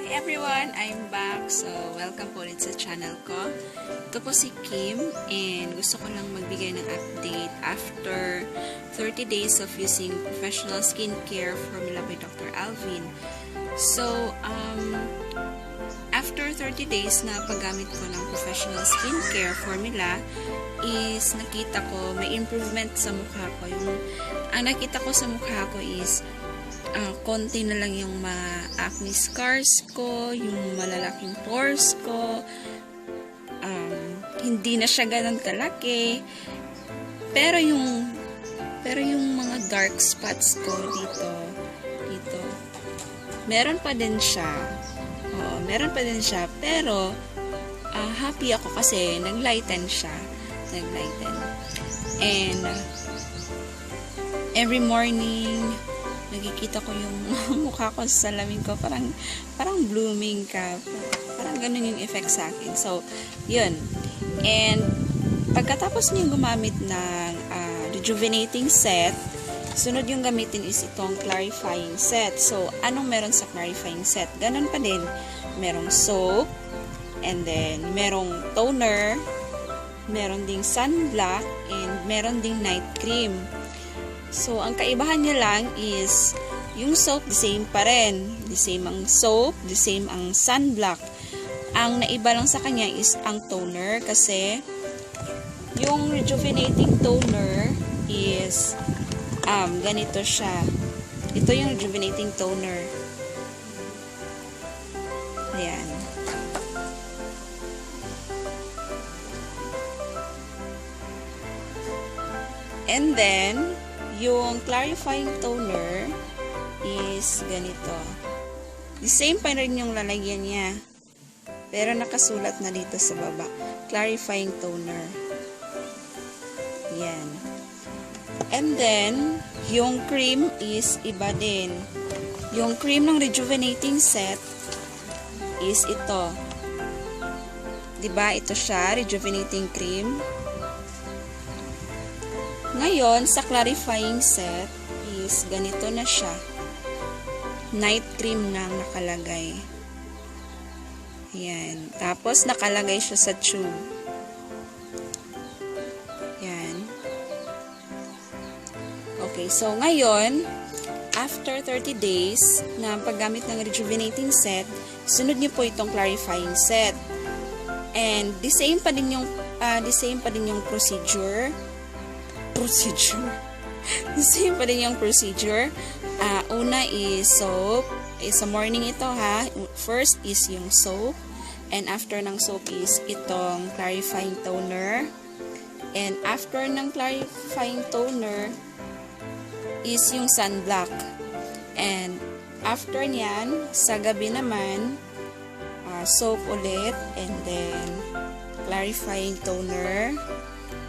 Everyone, I'm back. So, welcome po ulit sa channel ko. Ito po si Kim and gusto ko lang magbigay ng update after 30 days of using professional skincare formula by Dr. Alvin. So, after 30 days na paggamit ko ng professional skincare formula is nakita ko may improvement sa mukha ko. Ang nakita ko sa mukha ko is konti na lang yung acne scars ko, yung malalaking pores ko, hindi na siya ganun kalaki, pero yung mga dark spots ko dito, meron pa din siya. Oo, meron pa din siya, pero happy ako kasi naglighten siya. And every morning nakikita ko yung mukha ko sa salamin ko, parang blooming ka. Parang ganun yung effect sa akin. So, yun. And, pagkatapos niyo gumamit ng rejuvenating set, sunod yung gamitin is itong clarifying set. So, anong meron sa clarifying set? Ganun pa din. Merong soap, and then, merong toner, meron ding sunblock, and meron ding night cream. So, ang kaibahan niya lang is, yung soap, the same pa rin. The same ang soap, the same ang sunblock. Ang naiba lang sa kanya is ang toner, kasi yung rejuvenating toner is, ganito siya. Ito yung rejuvenating toner. Ayan. And then, yung clarifying toner is ganito. The same pa rin yung lalagyan niya. Pero nakasulat na dito sa baba. Clarifying toner. Yan. And then, yung cream is iba din. Yung cream ng rejuvenating set is ito. Diba? Ito siya, rejuvenating cream. Ngayon, sa clarifying set is ganito na siya. Night cream na nakalagay. Yan. Tapos, nakalagay siya sa tube. Yan. Okay, so ngayon, after 30 days na paggamit ng rejuvenating set, sunod niyo po itong clarifying set. And, the same pa din yung procedure. The same pa din yung procedure. Una is soap. Sa morning ito ha. First is yung soap. And after ng soap is itong clarifying toner. And after ng clarifying toner is yung sunblock. And after nyan, sa gabi naman, soap ulit. And then clarifying toner.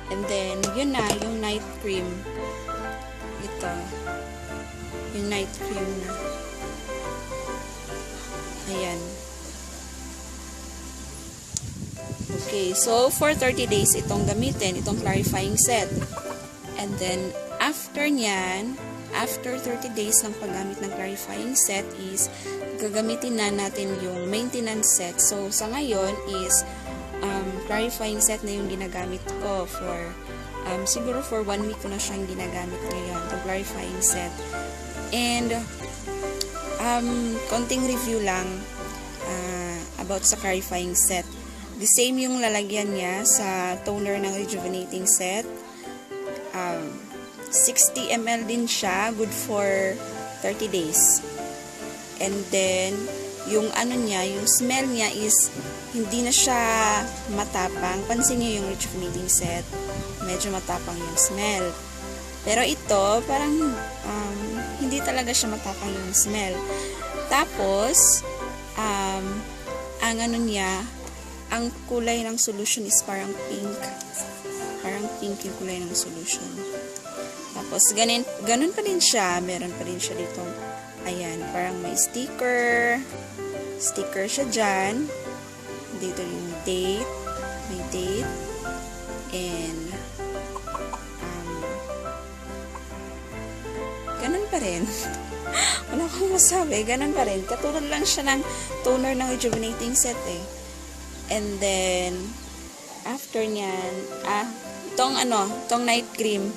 And then, yun na, yung night cream. Ito. Yung night cream na. Ayan. Okay, so for 30 days, itong gamitin, itong clarifying set. And then, after nyan, after 30 days ng paggamit ng clarifying set is, gagamitin na natin yung maintenance set. So, sa ngayon is, clarifying set na yung ginagamit ko for siguro for 1 week ko na siyang ginagamit ngayon, the clarifying set. And konting review lang about sa clarifying set. The same yung lalagyan niya sa toner ng rejuvenating set. 60 ml din siya, good for 30 days. And then yung ano niya, yung smell niya is hindi na siya matapang. Pansin niyo yung rejuvenating set, medyo matapang yung smell. Pero ito, parang hindi talaga siya matapang yung smell. Tapos, ang ano niya, ang kulay ng solution is parang pink. Parang pink yung kulay ng solution. Tapos, ganun pa din siya. Meron pa din siya dito. Ayan, parang may sticker. Sticker siya dyan. Dito yung date. May date. And, ganun pa rin. Wala akong masabi. Ganun pa rin. Katulad lang siya ng toner ng rejuvenating set eh. And then, after nyan, itong night cream.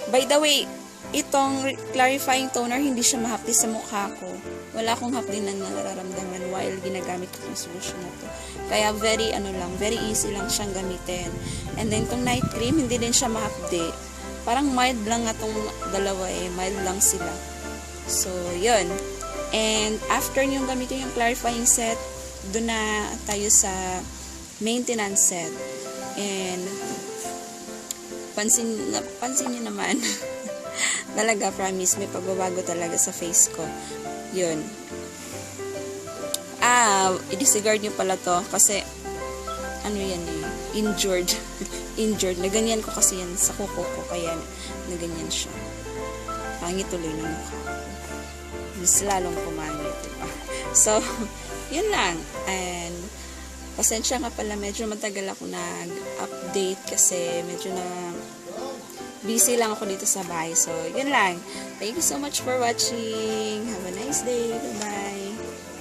By the way, itong clarifying toner, hindi siya mahapdi sa mukha ko. Wala akong hapdi na nararamdaman while ginagamit ko yung solution na to. Kaya very easy lang siyang gamitin. And then, itong night cream, hindi din siya mahapdi. Parang mild lang nga itong dalawa eh. Mild lang sila. So, yun. And, after nyo gamitin yung clarifying set, doon na tayo sa maintenance set. And, pansin nyo naman. Talaga, promise, may pagbabago talaga sa face ko. Yun. I-disregard nyo pala to kasi ano yan eh, injured. Injured. Naganyan ko kasi yan sa kuko ko, kaya naganyan siya. Pangit tuloy ng mukha ko. Mas lalong pumangit, diba? So, yun lang. And, pasensya nga pala, medyo matagal ako nag-update kasi medyo na busy lang ako dito sa bahay. So, yun lang. Thank you so much for watching. Have a nice day. Bye-bye.